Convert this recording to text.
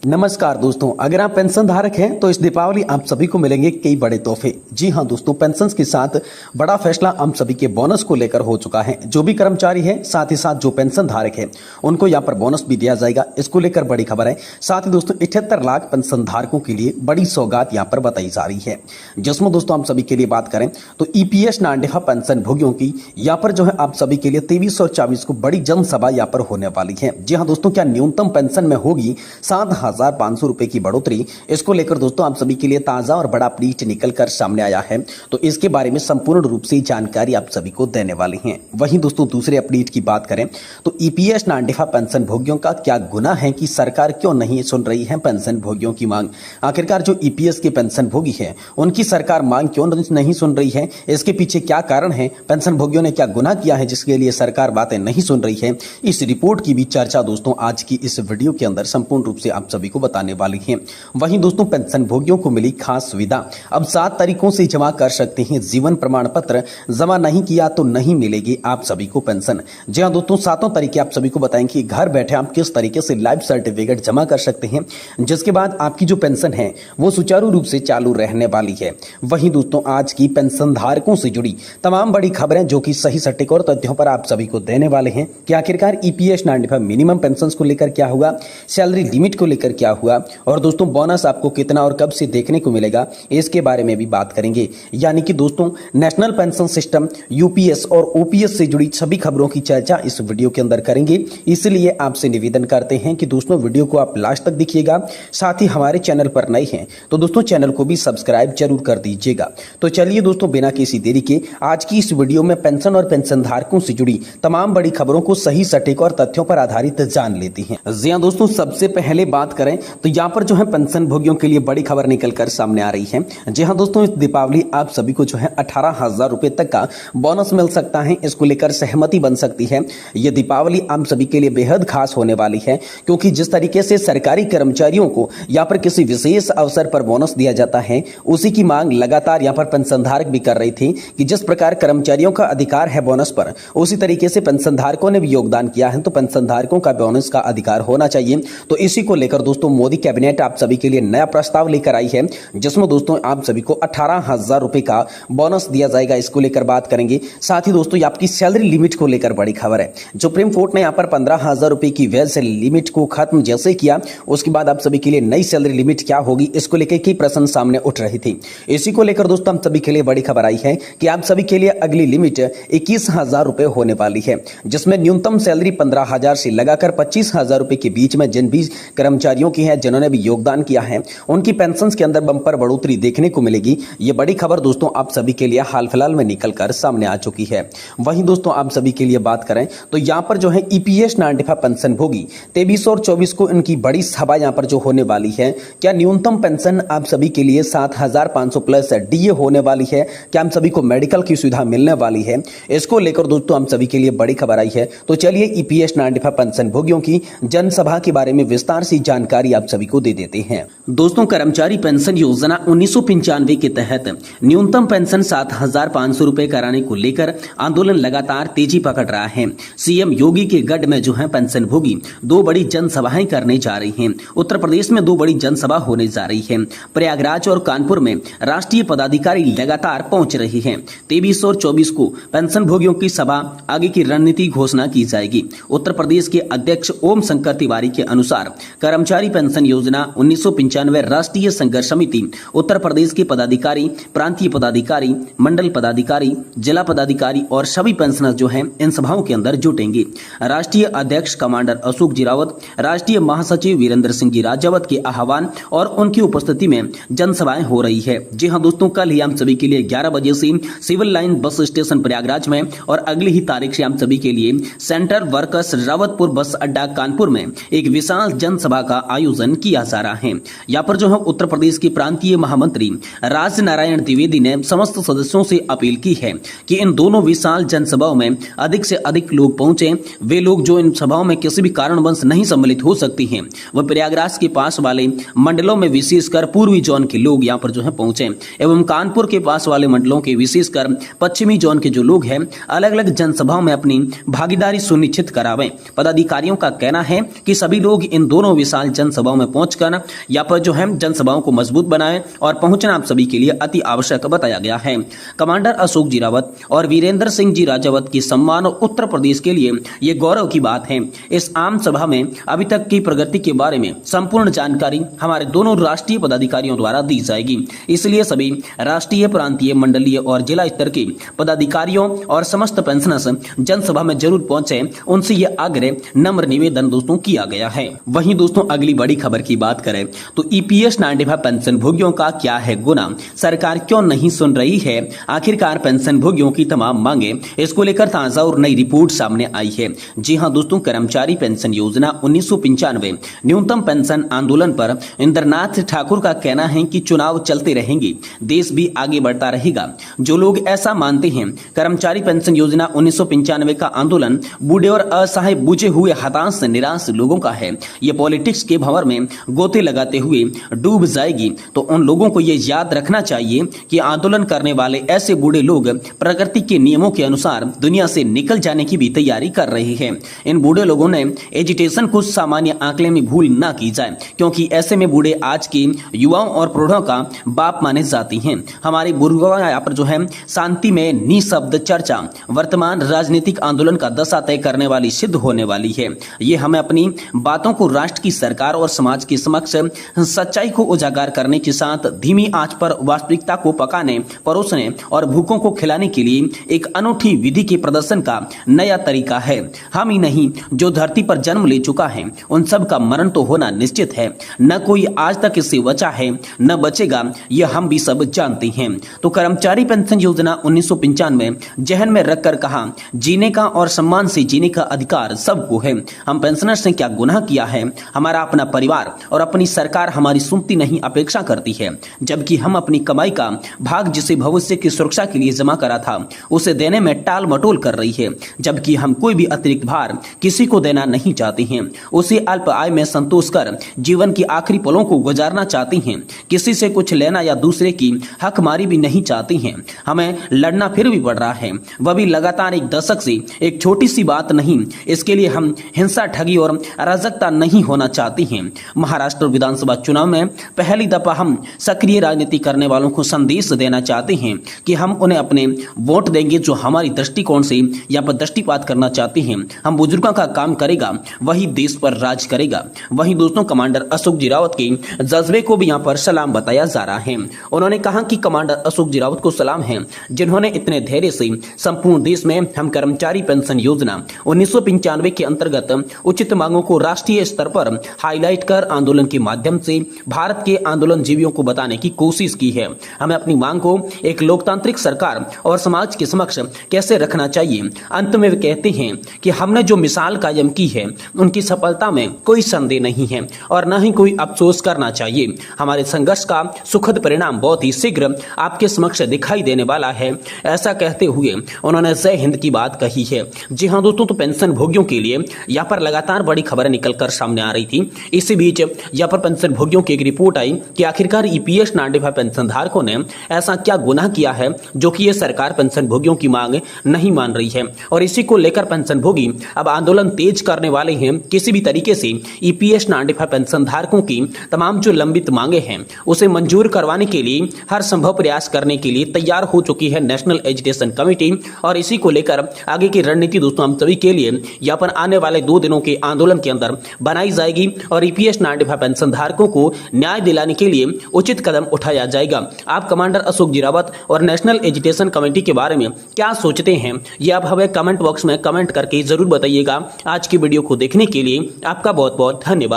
नमस्कार दोस्तों, अगर आप पेंशन धारक हैं तो इस दीपावली आप सभी को मिलेंगे कई बड़े तोहफे। जी हां दोस्तों, पेंशन के साथ बड़ा फैसला हम सभी के बोनस को लेकर हो चुका है। जो भी कर्मचारी है, साथ ही साथ जो पेंशन धारक है, उनको यहां पर बोनस भी दिया जाएगा। इसको लेकर बड़ी खबर है। साथ ही दोस्तों 78 लाख पेंशन धारकों के लिए बड़ी सौगात यहां पर बताई जा रही है, जिसमें दोस्तों हम सभी के लिए बात करें तो ईपीएस नांडेफा पेंशन भोगियों की यहाँ पर जो है आप सभी के लिए 23 और 24 को बड़ी जनसभा यहाँ पर होने वाली है। जी हाँ दोस्तों, क्या न्यूनतम पेंशन में होगी 7,500 रुपए की बढ़ोतरी। इसको लेकर दोस्तों आप सभी के लिए ताजा और बड़ा अपडेट निकल कर सामने आया है, तो इसके बारे में संपूर्ण रूप से जानकारी आप सभी को देने वाली हैं। वहीं दोस्तों दूसरे अपडेट की बात करें तो ईपीएस नांडेफा पेंशन भोगियों का क्या गुनाह है कि सरकार क्यों नहीं सुन रही है पेंशन भोगियों की मांग। आखिरकार जो ईपीएस के पेंशन भोगी है, उनकी सरकार मांग क्यों नहीं सुन रही है, इसके पीछे क्या कारण है, पेंशन भोगियों ने क्या गुनाह किया है जिसके लिए सरकार बातें नहीं सुन रही है। इस रिपोर्ट की भी चर्चा दोस्तों आज की इस वीडियो के अंदर संपूर्ण रूप से आप सभी को बताने वाली है। वहीं दोस्तों पेंशन भोगियों को मिली खास सुविधा, अब 7 तरीकों से जमा कर सकते हैं जीवन प्रमाण पत्र। जमा नहीं किया तो नहीं मिलेगी आप सभी को पेंशन। जी हाँ दोस्तों, 7 तरीके आप सभी को बताएंगे घर बैठे आप किस तरीके से लाइफ सर्टिफिकेट जमा कर सकते हैं, जिसके बाद आपकी जो पेंशन है वो सुचारू रूप से चालू रहने वाली है। वहीं दोस्तों आज की पेंशन धारकों से जुड़ी तमाम बड़ी खबरें जो कि सही सटीक और तथ्यों पर आप सभी को देने वाले हैं कि आखिरकार ईपीएस नांडेफा मिनिमम पेंशन को लेकर क्या हुआ, सैलरी लिमिट को लेकर क्या हुआ, और दोस्तों बोनस आपको कितना और कब से देखने को मिलेगा, इसके बारे में भी बात करेंगे। यानी कि दोस्तों नेशनल पेंशन सिस्टम यूपीएस और ओपीएस से जुड़ी सभी खबरों की चर्चा इस वीडियो के अंदर करेंगे। इसलिए आपसे निवेदन करते हैं कि दोस्तों वीडियो को आप लास्ट तक देखिएगा। साथ ही हमारे चैनल पर नए हैं तो दोस्तों चैनल को भी सब्सक्राइब जरूर कर दीजिएगा। तो चलिए दोस्तों बिना किसी देरी के आज की इस वीडियो में पेंशन और पेंशन धारकों से जुड़ी तमाम बड़ी खबरों को सही सटीक और तथ्यों पर आधारित जान लेते हैं। जी हां दोस्तों, सबसे पहले बात करें तो यहाँ पर जो है पेंशन भोगियों के लिए बड़ी खबर निकल कर सामने आ रही है। जी हाँ दोस्तों, इस दीपावली आप सभी को जो है 18,000 रुपए तक का बोनस मिल सकता है। इसको लेकर सहमति बन सकती है। यह दीपावली आप सभी के लिए बेहद खास होने वाली है, क्योंकि जिस तरीके से सरकारी कर्मचारियों को यहाँ पर किसी विशेष अवसर पर बोनस दिया जाता है, उसी की मांग लगातार यहाँ पर पेंशन धारक भी कर रही थी कि जिस प्रकार कर्मचारियों का अधिकार है बोनस पर, उसी तरीके से पेंशन धारकों ने भी योगदान किया है, तो पेंशन धारकों का बोनस का अधिकार होना चाहिए। तो इसी को लेकर दोस्तों मोदी कैबिनेट आप सभी के लिए नया प्रस्ताव लेकर आई है, जिसमें दोस्तों आप सभी को 18,000 रुपए का बोनस दिया जाएगा। इसको लेकर बात करेंगे। साथ ही दोस्तों आपकी सैलरी लिमिट को लेकर बड़ी खबर है। सुप्रीम कोर्ट ने यहाँ पर 15,000 रुपए की वेज सैलरी लिमिट को खत्म जैसे किया, उसके बाद आप सभी के लिए नई सैलरी लिमिट क्या होगी, इसको लेकर कई प्रश्न सामने उठ रही थी। इसी को लेकर दोस्तों हम सभी के लिए बड़ी खबर आई है कि आप सभी के लिए अगली लिमिट 21,000 रुपए होने वाली है, जिसमें न्यूनतम सैलरी 15,000 से लगाकर 25,000 रुपए के बीच में जिन भी कर्मचारियों की है, जिन्होंने भी योगदान किया है, उनकी पेंशन के अंदर बंपर बढ़ोतरी देखने को मिलेगी। ये बड़ी खबर दोस्तों आप सभी के लिए हाल फिलहाल में निकलकर सामने आ चुकी है। वहीं दोस्तों आप सभी के लिए बात करें तो यहाँ पर जो है ईपीएस नांडेफा पेंशन भोगी 23 और 24 को इनकी बड़ी सभा यहाँ पर जो होने वाली है। क्या न्यूनतम पेंशन आप सभी के लिए 7,500 प्लस डीए होने वाली है, क्या हम सभी को मेडिकल की सुविधा मिलने वाली है, इसको लेकर दोस्तों हम सभी के लिए बड़ी खबर आई है। तो चलिए ईपीएस नांडेफा पेंशन भोगियों की जनसभा के बारे में विस्तार से जानकारी आप सभी को दे देते हैं। दोस्तों कर्मचारी पेंशन योजना 1995 के तहत न्यूनतम पेंशन 7,500 रुपए कराने को लेकर आंदोलन लगातार तेजी पकड़ रहा है। सीएम योगी के गढ़ में जो है पेंशन भोगी 2 बड़ी जनसभाएं करने जा रही हैं। उत्तर प्रदेश में 2 बड़ी जनसभा होने जा रही है। प्रयागराज और कानपुर में राष्ट्रीय पदाधिकारी लगातार पहुंच रही है। 23 और 24 को पेंशन भोगियों की सभा, आगे की रणनीति घोषणा की जाएगी। उत्तर प्रदेश के अध्यक्ष ओम शंकर तिवारी के अनुसार कर्मचारी पेंशन योजना 1995 राष्ट्रीय संघर्ष समिति उत्तर प्रदेश के पदाधिकारी, प्रांतीय पदाधिकारी, मंडल पदाधिकारी, जिला पदाधिकारी और सभी पेंशनर जो हैं इन सभाओं के अंदर जुटेंगे। राष्ट्रीय अध्यक्ष कमांडर अशोक जी रावत, राष्ट्रीय महासचिव वीरेंद्र सिंह जी राजावत के आह्वान और उनकी उपस्थिति में जनसभाएं हो रही है। जी हां दोस्तों, कल ही हम सभी के लिए 11 बजे से civil line bus station Prayagraj में और अगली ही तारीख से हम सभी के लिए सेंटर वर्कर्स रावतपुर बस अड्डा कानपुर में एक विशाल जनसभा का आयोजन किया जा रहा है। यहाँ पर जो है उत्तर प्रदेश के प्रांतीय महामंत्री राज नारायण द्विवेदी ने समस्त सदस्यों से अपील की है कि इन दोनों विशाल जनसभाओं में अधिक से अधिक लोग पहुंचे। वे लोग जो इन सभाओं में किसी भी कारणवश नहीं सम्मिलित हो सकती हैं, वह प्रयागराज के पास वाले मंडलों में विशेषकर पूर्वी जोन के लोग यहाँ पर जो है पहुंचे एवं कानपुर के पास वाले मंडलों के विशेषकर पश्चिमी जोन के जो लोग हैं अलग अलग जनसभाओं में अपनी भागीदारी सुनिश्चित करावें। पदाधिकारियों का कहना है कि सभी लोग इन दोनों विशाल जनसभाओं में पहुंचकर यहाँ पर जो है जनसभाओं को मजबूत बनाएं और पहुंचना आप सभी के लिए अति आवश्यक बताया गया है। कमांडर अशोक जी रावत और वीरेंद्र सिंह जी राजावत के सम्मान और उत्तर प्रदेश के लिए ये गौरव की बात है। इस आम सभा में अभी तक की प्रगति के बारे में संपूर्ण जानकारी हमारे दोनों राष्ट्रीय पदाधिकारियों द्वारा दी जाएगी, इसलिए सभी राष्ट्रीय, प्रांतीय, मंडलीय और जिला स्तर के पदाधिकारियों और समस्त पेंशनर्स जनसभा में जरूर पहुंचे, उनसे ये आग्रह नम्र निवेदन दोस्तों किया गया है। वहीं दोस्तों अगली बड़ी खबर की बात करें तो ईपीएस 95 पेंशन भोगियों का क्या है गुना, सरकार क्यों नहीं सुन रही है, आखिरकार पेंशन भोगियों की तमाम मांगे, इसको लेकर ताजा और नई रिपोर्ट सामने आई है। जी हां दोस्तों, कर्मचारी पेंशन योजना 1995 न्यूनतम पेंशन आंदोलन पर इंद्रनाथ ठाकुर का कहना है कि चुनाव चलते रहेंगे, देश भी आगे बढ़ता रहेगा। जो लोग ऐसा मानते हैं, कर्मचारी पेंशन योजना 1995 का आंदोलन बूढ़े और असहाय, बुझे हुए, हताश, निराश लोगों का है। ये पॉलिटिक्स के भंवर में गोते लगाते हुए डूब जाएगी। तो उन लोगों को ये याद रखना चाहिए कि आंदोलन करने वाले ऐसे बूढ़े लोग प्रकृति के नियमों के अनुसार दुनिया से निकल जाने की भी तैयारी कर रहे हैं। इन बूढ़े लोगों ने एजिटेशन को सामान्य आंकड़े में भूल ना की जाए, क्योंकि ऐसे में बूढ़े आज के युवाओं और प्रौढ़ों का बाप माने जाती हैं। हमारे बुजुर्गों यहाँ पर जो है शांति में निशब्द चर्चा वर्तमान राजनीतिक आंदोलन का दशा तय करने वाली सिद्ध होने वाली है। ये हमें अपनी बातों को राष्ट्र की सरकार और समाज के समक्ष सच्चाई को उजागर करने के साथ धीमी आंच पर वास्तविकता को पकाने, परोसने और भूखों को खिलाने के लिए एक अनूठी विधि के प्रदर्शन का नया तरीका है। हम ही नहीं, जो धरती पर जन्म ले चुका है उन सब का मरण तो होना निश्चित है। न कोई आज तक इससे बचा है, न बचेगा, यह हम भी सब जानते हैं। तो कर्मचारी पेंशन योजना 1995 जहन में रखकर कहा, जीने का और सम्मान से जीने का अधिकार सबको है। हम पेंशनर्स ने क्या गुनाह किया है? हमारा अपना परिवार और अपनी सरकार हमारी सुनती नहीं, अपेक्षा करती है, जबकि हम अपनी कमाई का भाग जिसे भविष्य की सुरक्षा के लिए जमा करा था उसे देने में टाल मटोल कर रही है। जबकि हम कोई भी अतिरिक्त भार किसी को देना नहीं चाहते हैं, उसे अल्प आय में संतोष कर जीवन की आखिरी पलों को गुजारना चाहते हैं। किसी से कुछ लेना या दूसरे की हकमारी भी नहीं चाहते हैं। हमें लड़ना फिर भी पड़ रहा है, वह भी लगातार एक दशक से। एक छोटी सी बात नहीं, इसके लिए हम हिंसा, ठगी और अराजकता नहीं होना चाहते हैं। महाराष्ट्र विधानसभा चुनाव में पहली दफा हम सक्रिय राजनीति करने वालों को संदेश देना चाहते हैं कि हम उन्हें अपने वोट देंगे जो हमारी दृष्टिकोण से या पर दृष्टिपात करना चाहते हैं। हम बुजुर्गों का काम करेगा, वही देश पर राज करेगा। वहीं दोस्तों कमांडर अशोक जी रावत के जज्बे को भी यहाँ पर सलाम बताया जा रहा है। उन्होंने कहा कि कमांडर अशोक जी रावत को सलाम है, जिन्होंने इतने धैर्य से संपूर्ण देश में हम कर्मचारी पेंशन योजना 1995 के अंतर्गत उचित मांगों को राष्ट्रीय स्तर पर हाईलाइट कर आंदोलन के माध्यम से भारत के आंदोलन जीवियों को बताने की कोशिश की है। हमें अपनी मांग को एक लोकतांत्रिक सरकार और समाज के समक्ष कैसे रखना चाहिए। अंत में वे कहते हैं कि हमने जो मिसाल कायम की है उनकी सफलता में कोई संदेह नहीं है और न ही कोई अफसोस करना चाहिए। हमारे संघर्ष का सुखद परिणाम बहुत ही शीघ्र आपके समक्ष दिखाई देने वाला है। ऐसा कहते हुए उन्होंने जय हिंद की बात कही है। जी हाँ दोस्तों, तो पेंशन भोगियों के लिए यहाँ पर लगातार बड़ी खबरें निकलकर सामने आ रही थी। इसी बीच यहाँ पर पेंशन भोगियों की एक रिपोर्ट आई कि आखिरकार ईपीएस 95 पेंशन धारकों ने ऐसा क्या गुनाह किया है जो कि ये सरकार पेंशन भोगियों की मांग नहीं मान रही है। और इसी को लेकर पेंशन भोगी अब आंदोलन तेज करने वाले हैं। किसी भी तरीके से ईपीएस 95 पेंशन धारकों की तमाम जो लंबित मांगे हैं उसे मंजूर करवाने के लिए हर संभव प्रयास करने के लिए तैयार हो चुकी है नेशनल एजुकेशन कमेटी। और इसी को लेकर आगे की रणनीति दोस्तों हम सभी के लिए यहाँ पर आने वाले 2 दिनों के आंदोलन के अंदर बनाई जाएगी और ईपीएस 95 पेंशन धारकों को न्याय दिलाने के लिए उचित कदम उठाया जाएगा। आप कमांडर अशोक जी रावत और नेशनल एजुकेशन कमेटी के बारे में क्या सोचते हैं, ये आप हमें कमेंट बॉक्स में कमेंट करके जरूर बताइएगा। आज की वीडियो को देखने के लिए आपका बहुत बहुत धन्यवाद।